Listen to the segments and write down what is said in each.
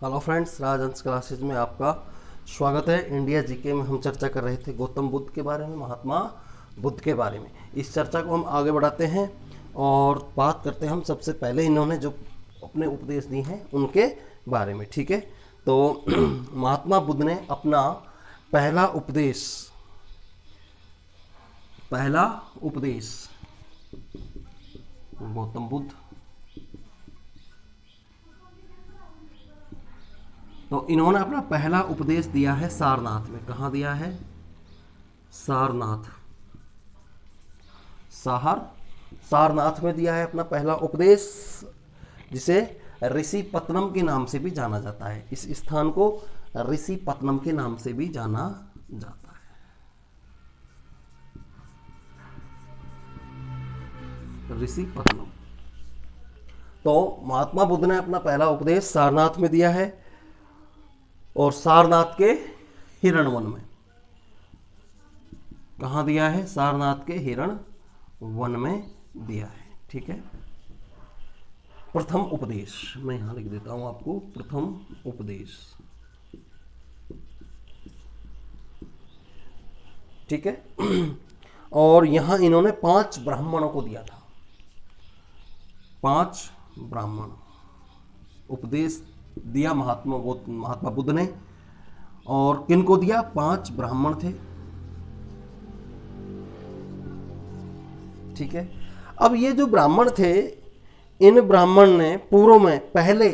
Hello friends, राजहंस classes में आपका स्वागत है। इंडिया जीके में हम चर्चा कर रहे थे गौतम बुद्ध के बारे में, महात्मा बुद्ध के बारे में। इस चर्चा को हम आगे बढ़ाते हैं और बात करते हैं हम सबसे पहले इन्होंने जो अपने उपदेश दिए हैं उनके बारे में। ठीक है, तो महात्मा बुद्ध ने अपना पहला उपदेश गौतम बुद्ध, तो इन्होंने अपना पहला उपदेश दिया है सारनाथ में। कहाँ दिया है? सारनाथ में दिया है अपना पहला उपदेश, जिसे ऋषि पत्तनम के नाम से भी जाना जाता है। इस स्थान को ऋषि पत्तनम के नाम से भी जाना जाता है, ऋषि पत्तनम। तो महात्मा बुद्ध ने अपना पहला उपदेश सारनाथ में दिया है और सारनाथ के हिरण वन में। कहाँ दिया है? सारनाथ के हिरण वन में दिया है। ठीक है, प्रथम उपदेश मैं यहां लिख देता हूं आपको, प्रथम उपदेश। ठीक है, और यहां इन्होंने 5 ब्राह्मणों को दिया था। 5 ब्राह्मण उपदेश दिया महात्मा बुद्ध ने। और किन को दिया? 5 ब्राह्मण थे। ठीक है, अब ये जो ब्राह्मण थे, इन ब्राह्मण ने पूर्व में पहले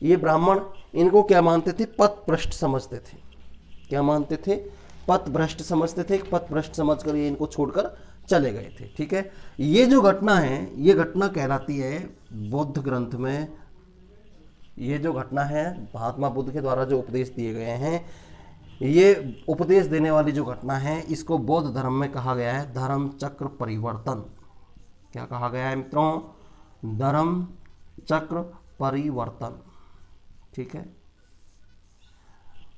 ये ब्राह्मण इनको क्या मानते थे? पथभ्रष्ट समझते थे। क्या मानते थे? पथभ्रष्ट समझते थे। पथभ्रष्ट समझकर ये इनको छोड़कर चले गए थे। ठीक है, ये जो घटना है, ये घटना कहलाती है बौद्ध ग्रंथ में। ये जो घटना है महात्मा बुद्ध के द्वारा जो उपदेश दिए गए हैं, ये उपदेश देने वाली जो घटना है, इसको बौद्ध धर्म में कहा गया है धर्म चक्र परिवर्तन। क्या कहा गया है मित्रों? धर्म चक्र परिवर्तन। ठीक है,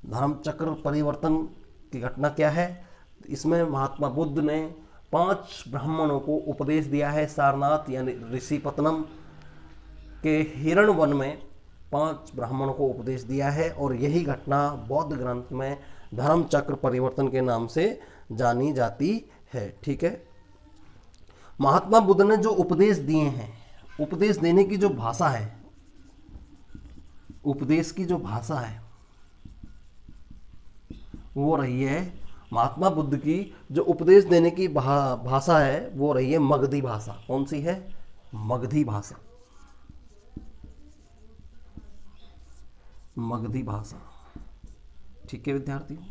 धर्म चक्र परिवर्तन की घटना क्या है? इसमें महात्मा बुद्ध ने 5 ब्राह्मणों को उपदेश दिया है सारनाथ यानी ऋषि पत्तनम के हिरण वन में। 5 ब्राह्मणों को उपदेश दिया है और यही घटना बौद्ध ग्रंथ में धर्म चक्र परिवर्तन के नाम से जानी जाती है। ठीक है, महात्मा बुद्ध ने जो उपदेश दिए हैं, उपदेश देने की जो भाषा है, उपदेश की जो भाषा है वो रही है, महात्मा बुद्ध की जो उपदेश देने की भाषा है वो रही है मगधी भाषा। कौन सी है? मगधी भाषा। मगधी भाषा। ठीक है विद्यार्थियों,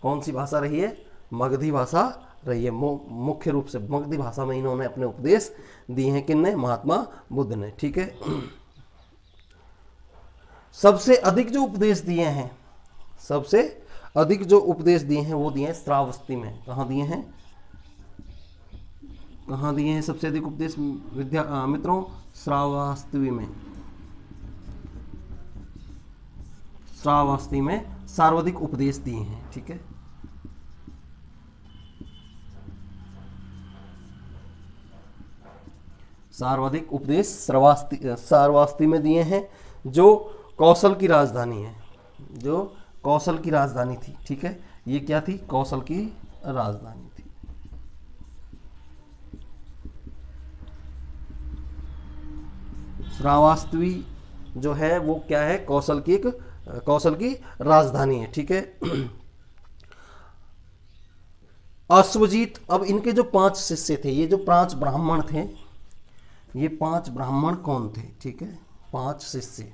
कौन सी भाषा रही है? मगधी भाषा रही है। मुख्य रूप से मगधी भाषा में इन्होंने अपने उपदेश दिए हैं। किनने? महात्मा बुद्ध ने। ठीक है, सबसे अधिक जो उपदेश दिए हैं, सबसे अधिक जो उपदेश दिए हैं वो दिए हैं श्रावस्ती में। कहाँ दिए हैं? कहाँ दिए हैं सबसे अधिक उपदेश मित्रों? श्रावस्ती में। श्रावस्ती में सर्वाधिक उपदेश दिए हैं। ठीक है, सर्वाधिक उपदेश श्रावस्ती में दिए हैं, जो कौशल की राजधानी है, जो कौशल की राजधानी थी। ठीक है, ये क्या थी? कौशल की राजधानी थी। श्रावस्ती जो है वो क्या है? कौशल की राजधानी है। ठीक है, अश्वजीत। अब इनके जो 5 शिष्य थे, ये जो 5 ब्राह्मण थे, ये 5 ब्राह्मण कौन थे? ठीक है, 5 शिष्य।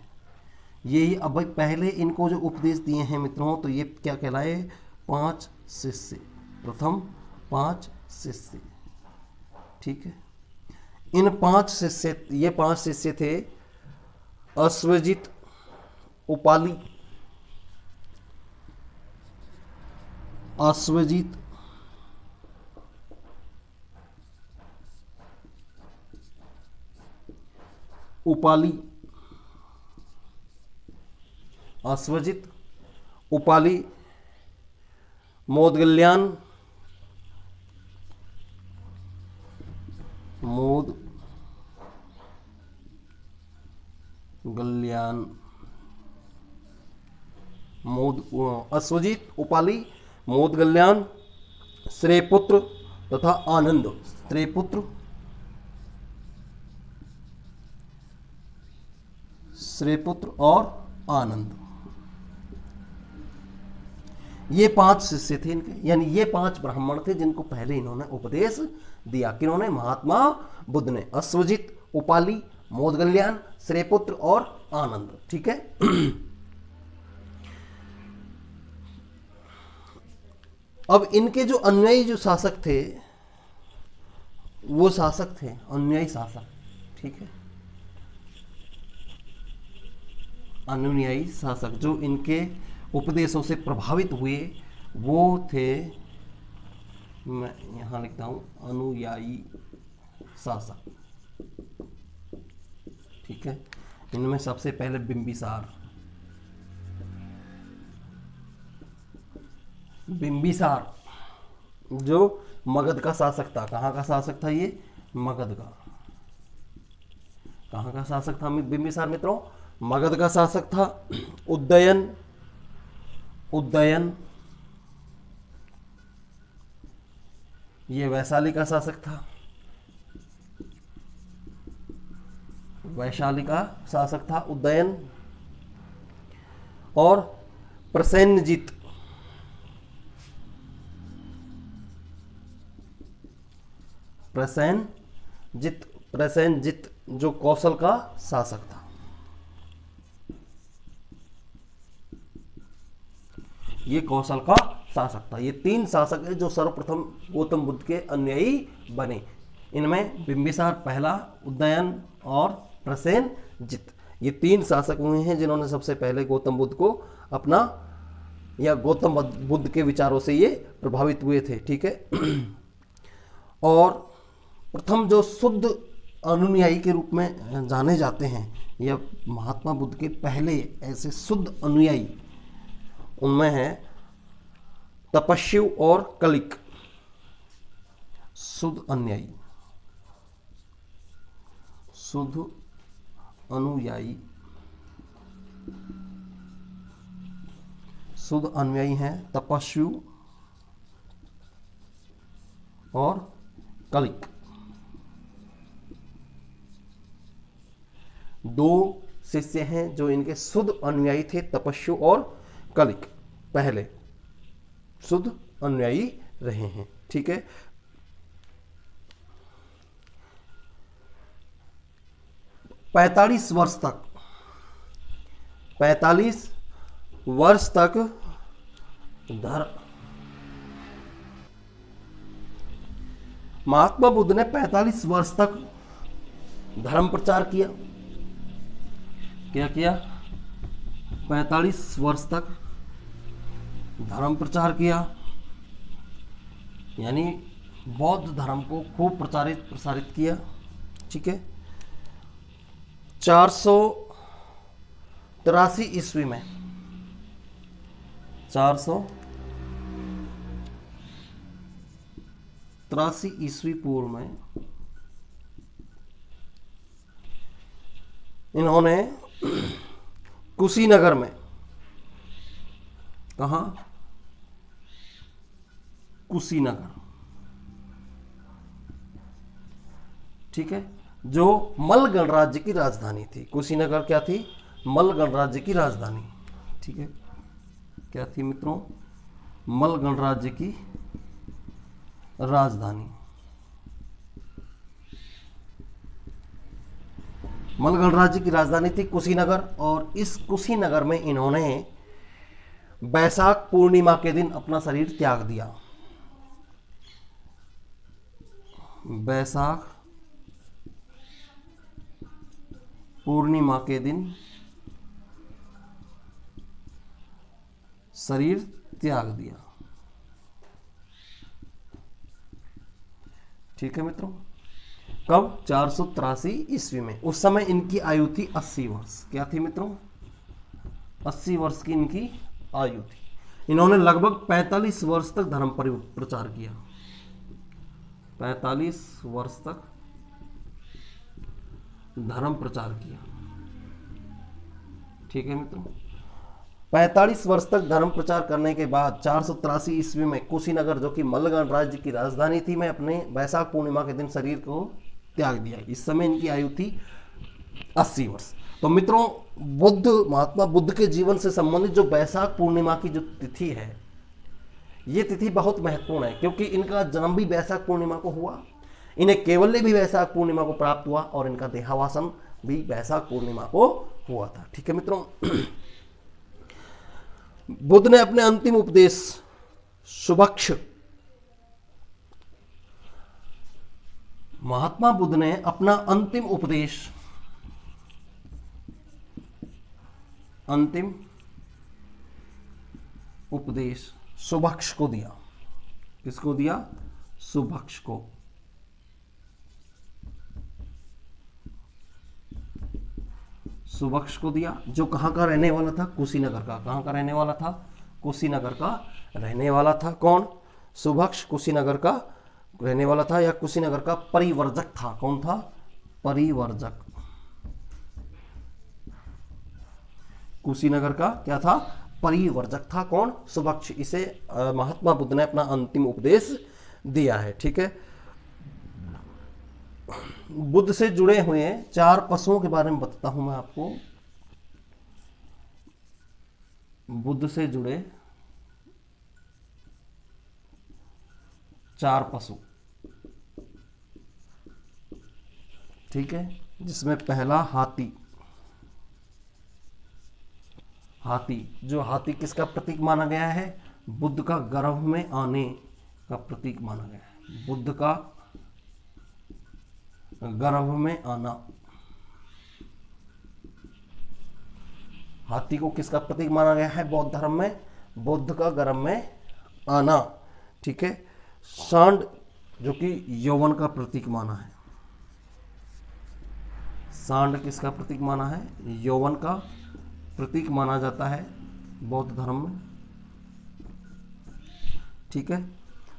यही अब भाई पहले इनको जो उपदेश दिए हैं मित्रों, तो ये क्या कहलाए? 5 शिष्य। प्रथम 5 शिष्य। ठीक है, इन 5 शिष्य, ये 5 शिष्य थे अश्वजित, उपाली, अश्वजित, उपाली, अश्वजित, उपाली, मोदगल्यान, गल्यान, अश्वजीत, उपाली, मोदगल्यान, श्रेयपुत्र तथा आनंद। श्रेयपुत्र, श्रेयपुत्र और आनंद, ये 5 शिष्य थे इनके, यानी ये 5 ब्राह्मण थे जिनको पहले इन्होंने उपदेश दिया। किन्होंने? महात्मा बुद्ध ने। अश्वजित, उपाली, मोदगल्यान, श्रेयपुत्र और आनंद। ठीक है। अब इनके जो अनुयायी जो शासक थे, वो शासक थे अनुयायी शासक। ठीक है, अनुयायी शासक जो इनके उपदेशों से प्रभावित हुए वो थे, मैं यहां लिखता हूं, अनुयायी शासक। ठीक है, इनमें सबसे पहले बिंबिसार। बिंबिसार जो मगध का शासक था। कहाँ का शासक था ये? मगध का। कहाँ का शासक था बिंबिसार मित्रों? मगध का शासक था। उदयन, उदयन ये वैशाली का शासक था। वैशाली का शासक था उदयन। और प्रसेनजित, प्रसेनजित, प्रसेनजित जो कौशल का शासक था। ये कौशल का शासक था। ये 3 शासक है जो सर्वप्रथम गौतम बुद्ध के अनुयायी बने। इनमें बिंबिसार पहला, उदयन और प्रसेनजित, ये 3 शासक हुए हैं जिन्होंने सबसे पहले गौतम बुद्ध को अपना, या गौतम बुद्ध के विचारों से ये प्रभावित हुए थे। ठीक है। और प्रथम जो शुद्ध अनुयायी के रूप में जाने जाते हैं, या महात्मा बुद्ध के पहले ऐसे शुद्ध अनुयायी, उनमें है तपस्यु और कलिक। शुद्ध अनुयायी, शुद्ध अनुयायी, शुद्ध अनुयायी हैं तपस्यु और कलिक। 2 शिष्य हैं जो इनके शुद्ध अनुयायी थे, तपस्यु और कलिक, पहले शुद्ध अनुयायी रहे हैं। ठीक है। 45 वर्ष तक, 45 वर्ष तक महात्मा बुद्ध ने 45 वर्ष तक धर्म प्रचार किया। क्या किया? 45 वर्ष तक धर्म प्रचार किया, यानी बौद्ध धर्म को खूब प्रसारित किया। ठीक है। 483 ईस्वी में, 483 ईस्वी पूर्व में इन्होंने कुशीनगर में, कहाँ? कुशीनगर। ठीक है, जो मल्ल गणराज्य की राजधानी थी। कुशीनगर क्या थी? मल्ल गणराज्य की राजधानी। ठीक है, क्या थी मित्रों? मल्ल गणराज्य की राजधानी। मल्ल गणराज्य की राजधानी थी कुशीनगर। और इस कुशीनगर में इन्होंने वैशाख पूर्णिमा के दिन अपना शरीर त्याग दिया। वैशाख पूर्णिमा के दिन शरीर त्याग दिया। ठीक है मित्रों। कब? 483 ईस्वी में। उस समय इनकी आयु थी 80 वर्ष। क्या थी मित्रों? 80 वर्ष की इनकी आयु थी। इन्होंने लगभग 45 वर्ष तक धर्म प्रचार किया। 45 वर्ष तक धर्म प्रचार किया। ठीक है मित्रों। 45 वर्ष तक धर्म प्रचार करने के बाद 483 ईस्वी में कुशीनगर, जो कि मल्लगण राज्य की राजधानी थी, में अपने वैशाख पूर्णिमा के दिन शरीर को त्याग दिया। इस समय इनकी आयु थी 80 वर्ष। तो मित्रों, महात्मा बुद्ध के जीवन से संबंधित जो वैशाख पूर्णिमा की जो तिथि है, ये तिथि बहुत महत्वपूर्ण है, क्योंकि इनका जन्म भी वैशाख पूर्णिमा को हुआ, इन्हें कैवल्य भी वैशाख पूर्णिमा को प्राप्त हुआ और इनका देहावसान भी वैशाख पूर्णिमा को हुआ था। ठीक है मित्रों। बुद्ध ने अपने अंतिम उपदेश सुभक्ष, महात्मा बुद्ध ने अपना अंतिम उपदेश सुभक्ष को दिया। किसको दिया? सुभक्ष को। सुभक्ष को दिया, जो कहाँ का रहने वाला था? कुशीनगर का। कहाँ का रहने वाला था? कुशीनगर का रहने वाला था। कौन? सुभक्ष कुशीनगर का रहने वाला था, या कुशीनगर का परिवर्जक था। कौन था? परिवर्जक। कुशीनगर का क्या था? परिवर्जक था। कौन? सुभक्ष। इसे महात्मा बुद्ध ने अपना अंतिम उपदेश दिया है। ठीक है। बुद्ध से जुड़े हुए 4 पशुओं के बारे में बताता हूं मैं आपको। बुद्ध से जुड़े 4 पशु, ठीक है, जिसमें पहला हाथी। हाथी, जो हाथी किसका प्रतीक माना गया है? बुद्ध का गर्भ में आने का प्रतीक माना गया है। बुद्ध का गर्भ में आना। हाथी को किसका प्रतीक माना गया है बौद्ध धर्म में? बुद्ध का गर्भ में आना। ठीक है। सांड, जो कि यौवन का प्रतीक माना है। सांड किसका प्रतीक माना है? यौवन का प्रतीक माना जाता है बौद्ध धर्म में। ठीक है।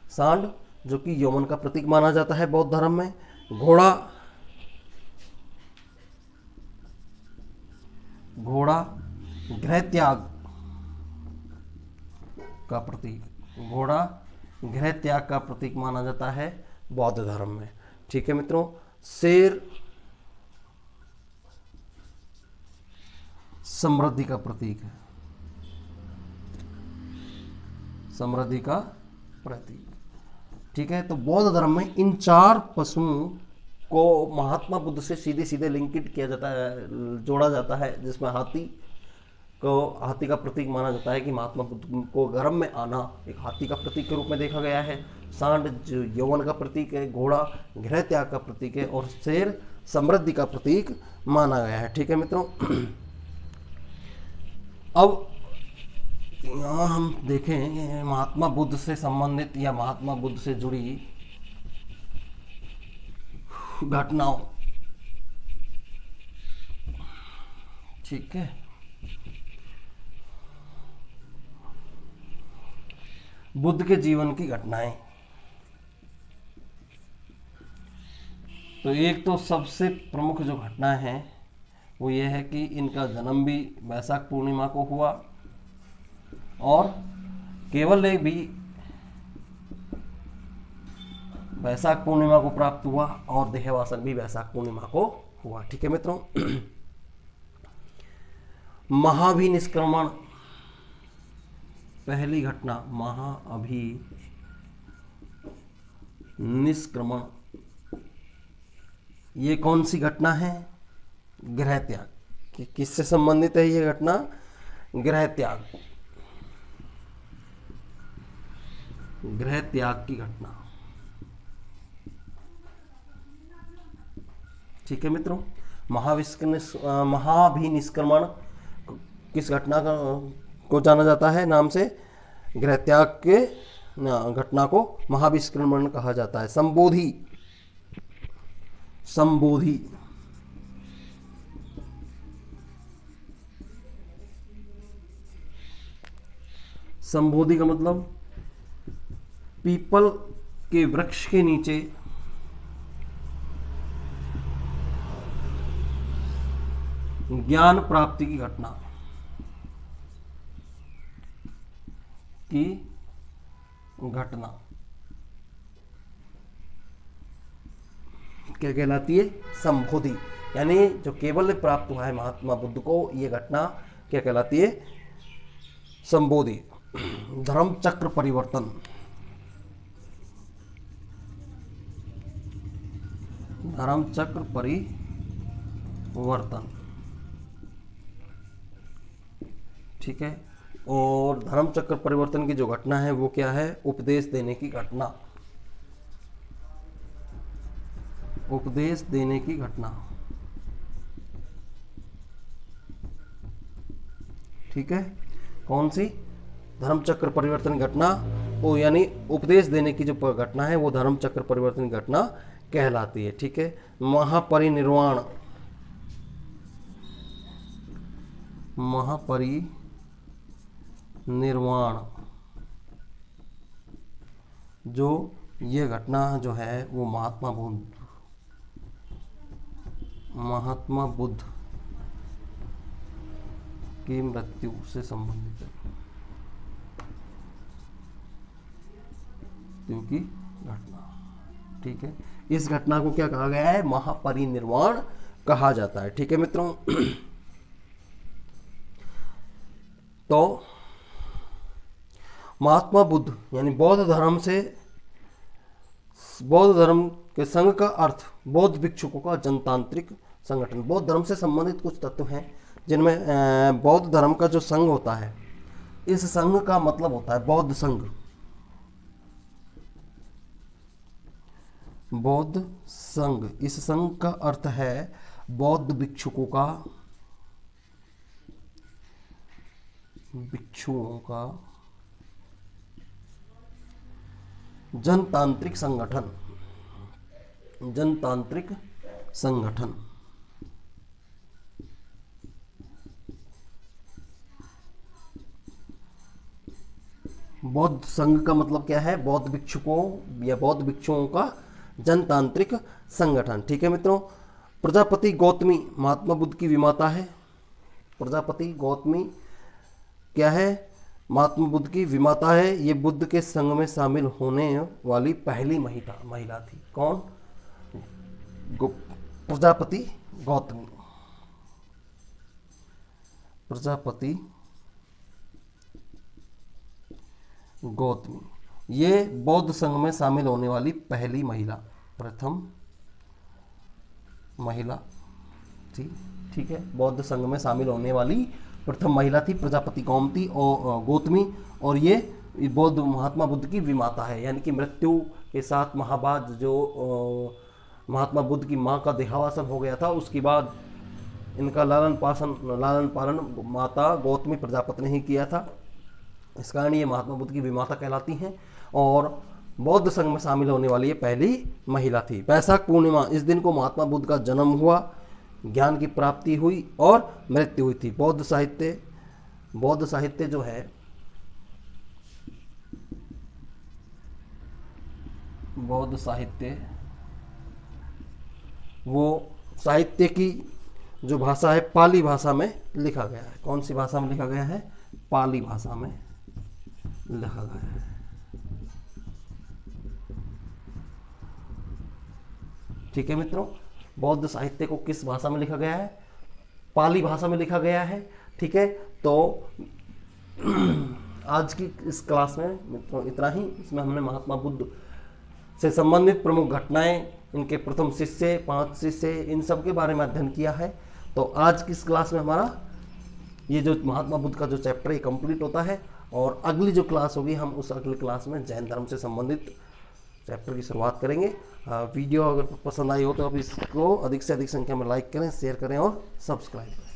सांड, जो कि यौवन का प्रतीक माना जाता है बौद्ध धर्म में। घोड़ा, घोड़ा गृह त्याग का प्रतीक। घोड़ा गृह त्याग का प्रतीक माना जाता है बौद्ध धर्म में। ठीक है मित्रों। शेर समृद्धि का प्रतीक है। समृद्धि का प्रतीक। ठीक है। तो बौद्ध धर्म में इन 4 पशुओं को महात्मा बुद्ध से सीधे सीधे लिंकित किया जाता है, जोड़ा जाता है, जिसमें हाथी का प्रतीक माना जाता है कि महात्मा बुद्ध को गर्भ में आना एक हाथी का प्रतीक के रूप में देखा गया है। सांड जो यौवन का प्रतीक है, घोड़ा गृह त्याग का प्रतीक है, और शेर समृद्धि का प्रतीक माना गया है। ठीक है मित्रों। अब यहाँ हम देखें महात्मा बुद्ध से संबंधित या महात्मा बुद्ध से जुड़ी घटनाओं। ठीक है। बुद्ध के जीवन की घटनाएं। तो एक तो सबसे प्रमुख जो घटना है वो ये है कि इनका जन्म भी वैशाख पूर्णिमा को हुआ और कैवल्य भी वैशाख पूर्णिमा को प्राप्त हुआ और देहावसान भी वैशाख पूर्णिमा को हुआ। ठीक है मित्रों। महाभिनिष्क्रमण, पहली घटना महाभिनिष्क्रमण। ये कौन सी घटना है? गृह त्याग। किससे संबंधित है ये घटना? गृह त्याग। गृह त्याग की घटना। ठीक है मित्रों। महाभिनिष्क्रमण किस घटना को जाना जाता है नाम से? गृह त्याग के घटना को महाभिनिष्क्रमण कहा जाता है। संबोधि, संबोधि, संबोधि का मतलब पीपल के वृक्ष के नीचे ज्ञान प्राप्ति की घटना। की घटना क्या कहलाती है? संबोधि। यानी जो केवल्य प्राप्त हुआ है महात्मा बुद्ध को, ये घटना क्या कहलाती है? संबोधि। धर्म चक्र परिवर्तन, धर्म चक्र परिवर्तन, ठीक है। और धर्म चक्र परिवर्तन की जो घटना है वो क्या है? उपदेश देने की घटना, उपदेश देने की घटना, ठीक है। कौन सी? धर्म चक्र परिवर्तन घटना, वो यानी उपदेश देने की जो घटना है वो धर्म चक्र परिवर्तन घटना कहलाती है, ठीक है। महापरिनिर्वाण, महापरिनिर्वाण, जो ये घटना जो है वो महात्मा बुद्ध की मृत्यु से संबंधित है, मृत्यु की घटना, ठीक है। इस घटना को क्या कहा गया है? महापरिनिर्वाण कहा जाता है, ठीक है मित्रों। तो महात्मा बुद्ध यानी बौद्ध धर्म के संघ का अर्थ बौद्ध भिक्षुकों का जनतांत्रिक संगठन। बौद्ध धर्म से संबंधित कुछ तत्व हैं जिनमें बौद्ध धर्म का जो संघ होता है, इस संघ का मतलब होता है बौद्ध संघ, बौद्ध संघ। इस संघ का अर्थ है बौद्ध भिक्षुकों का जनतांत्रिक संगठन, जनतांत्रिक संगठन। बौद्ध संघ का मतलब क्या है? बौद्ध भिक्षुकों या बौद्ध भिक्षुओं का जनतांत्रिक संगठन, ठीक है मित्रों। प्रजापति गौतमी महात्मा बुद्ध की विमाता है। प्रजापति गौतमी क्या है? महात्मा बुद्ध की विमाता है। ये बुद्ध के संघ में शामिल होने वाली पहली महिला थी। कौन? प्रजापति गौतमी। प्रजापति गौतमी ये बौद्ध संघ में शामिल होने वाली पहली महिला, प्रथम महिला थी, ठीक है। बौद्ध संघ में शामिल होने वाली प्रथम महिला थी प्रजापति गौतमी, और ये बौद्ध महात्मा बुद्ध की विमाता है। यानी कि मृत्यु के साथ महाबाद जो महात्मा बुद्ध की माँ का देहावसान हो गया था, उसके बाद इनका लालन पालन माता गौतमी प्रजापति ने ही किया था। इस कारण ये महात्मा बुद्ध की विमाता कहलाती हैं और बौद्ध संघ में शामिल होने वाली ये पहली महिला थी। वैशाख पूर्णिमा, इस दिन को महात्मा बुद्ध का जन्म हुआ, ज्ञान की प्राप्ति हुई और मृत्यु हुई थी। बौद्ध साहित्य जो है बौद्ध साहित्य, वो साहित्य की जो भाषा है पाली भाषा में लिखा गया है। कौन सी भाषा में लिखा गया है? पाली भाषा में लिखा गया है। ठीक है मित्रों, बौद्ध साहित्य को किस भाषा में लिखा गया है? पाली भाषा में लिखा गया है। ठीक है, तो आज की इस क्लास में मित्रों इतना ही। इसमें हमने महात्मा बुद्ध से संबंधित प्रमुख घटनाएं, इनके प्रथम शिष्य, 5 शिष्य, इन सब के बारे में अध्ययन किया है। तो आज की इस क्लास में हमारा ये जो महात्मा बुद्ध का जो चैप्टर है कंप्लीट होता है, और अगली जो क्लास होगी हम उस अगली क्लास में जैन धर्म से संबंधित चैप्टर की शुरुआत करेंगे। वीडियो अगर पसंद आई हो तो आप इसको अधिक से अधिक संख्या में लाइक करें, शेयर करें और सब्सक्राइब करें।